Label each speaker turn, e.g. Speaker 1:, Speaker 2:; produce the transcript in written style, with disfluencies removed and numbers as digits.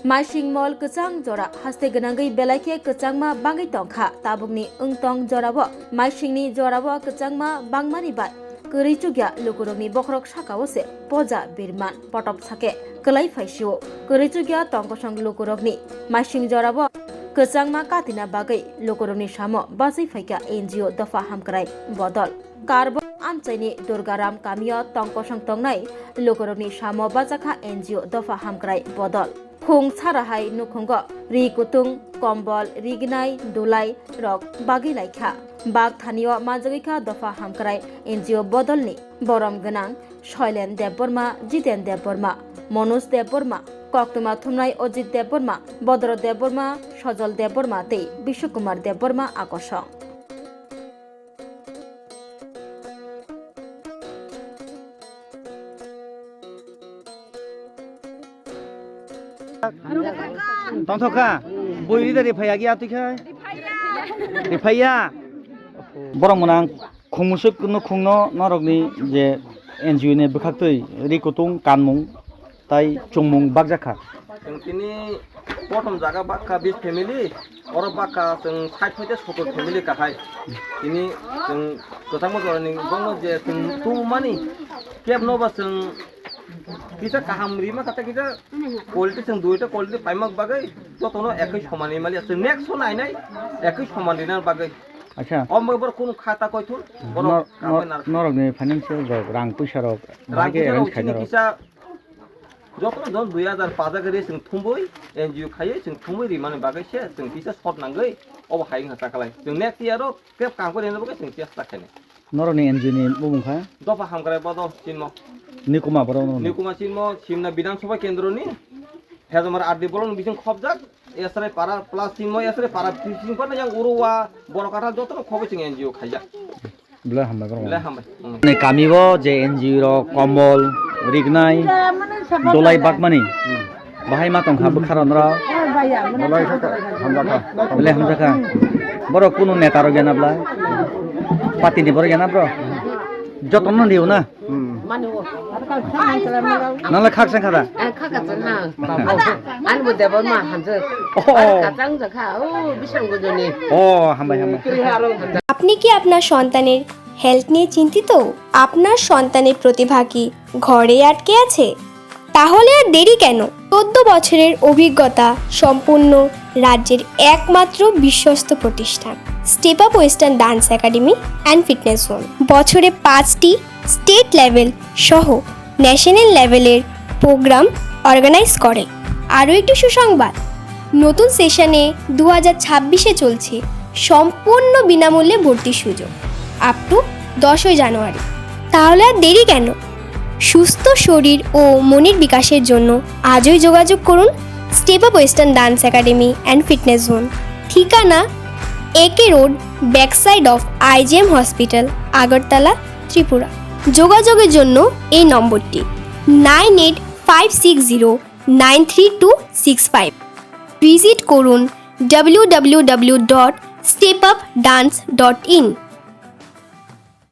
Speaker 1: Maising mol kecang jora haste genangai belake kecangma bangai tongkha tabukni ungtong jorabo maisingni jorabo kecangma bangmani bai Kerichugya lukurungni bokrok sakawose poja birman potop sake kelai faisio Kerichugya tongkosong lukurokni maising jorabo kecangma katina bagai lukurungni samo basai faika NGO dofa hamkrai bodol Karbo amchaini Durgaram kamio tongkosong tongnai lukurungni samo bajaka NGO dofa hamkrai bodol Khung sarahai nukhungo ri kutung kombol rignai dulai rok bagi laikha bag thanio majagika dofa hamkrai NGO bodolni borom ganang Shoilen Debborma Jiten Debborma Monus Debborma Koktuma Thumnai Ojit Debborma Bodro Debborma Sojol Debborma tei Bishwakumar Debborma akosong
Speaker 2: Tongthoka, boi dari phaya gi ati khai. Phaya. Borong monang khungmusuk no khungno norokni je NGO ne bukhaktoi rikutung kanmung tai chungmung bakjakha.
Speaker 3: Tini prothom jaga bakka 20 family oro bakka jeng 60 থেকে 70 family kathai. Tini jeng kotamo jorani gongo je jeng tumani kebno ba jeng Kita kaham rima kata kita quality jeng duita quality paimak bagai jotono ekoi somani mali ase next so nai nai ekoi somani na bagai
Speaker 2: Acha.
Speaker 3: Om bar kun khata koi thul boro
Speaker 2: norokni financial rang puisa rok
Speaker 3: rage arrange khaina kisa jotono jon 2005 gari jeng thumboi NGO khai jeng thumboi rimani bagai se jeng kisa short nangai ob haing hata kalai jeng next year ro kep kam kore na bagai jeng tiasta khaine
Speaker 2: norokni NGO ni bumungkha
Speaker 3: dopa hamkrai bodo chinmo
Speaker 2: nikuma borong
Speaker 3: Nikuma Chinmo Simna Bidansabha Kendroni Hezamar Ardi Bolon Bising Khobjak Esrai Para Plus Chinmo Esrai Para Bising Pana yang Uruwa Borokata jotono khobeching NGO khaija
Speaker 2: bla hambai borong
Speaker 3: bla hambai
Speaker 2: ne kamibo je NGO ro kombol rignai dolai bakmani bahai ma tongkha bukharon ro dolai hamjaka bla hamjaka boro kuno neta ro gena bla pati ni boro gena bro jotono diu na Nala khak sang khada.
Speaker 4: Khak ka chan ha. An bu de bon ma han je. Ka chang ja kha. O bisang go joni.
Speaker 2: Oh, hambai hambai.
Speaker 5: আপনি কি আপনার সন্তানের health নিয়ে চিন্তিত? আপনার সন্তানের প্রতিভা কি ঘরে আটকে আছে? তাহলে আর দেরি কেন? 14 বছরের অভিজ্ঞতা সম্পূর্ণ রাজ্যের একমাত্র বিশ্বস্ত প্রতিষ্ঠান step up western dance academy and fitness zone বছরে 5টি স্টেট লেভেল সহ ন্যাশনাল লেভেলের প্রোগ্রাম অর্গানাইজ করে। আরও একটি সুসংবাদ, নতুন সেশনে 2026-এ চলছে সম্পূর্ণ বিনামূল্যে ভর্তির সুযোগ আপ টু 10ই জানুয়ারি। তাহলে আর দেরি কেন? সুস্থ শরীর ও মনের বিকাশের জন্য আজই যোগাযোগ করুন step up western dance academy and fitness zone, ঠিকানা AK road, backside of IGM hospital, Agartala, Tripura. যোগাযোগের জন্য এই নম্বরটি 9856093265। ভিজিট করুন www.stepupdance.in।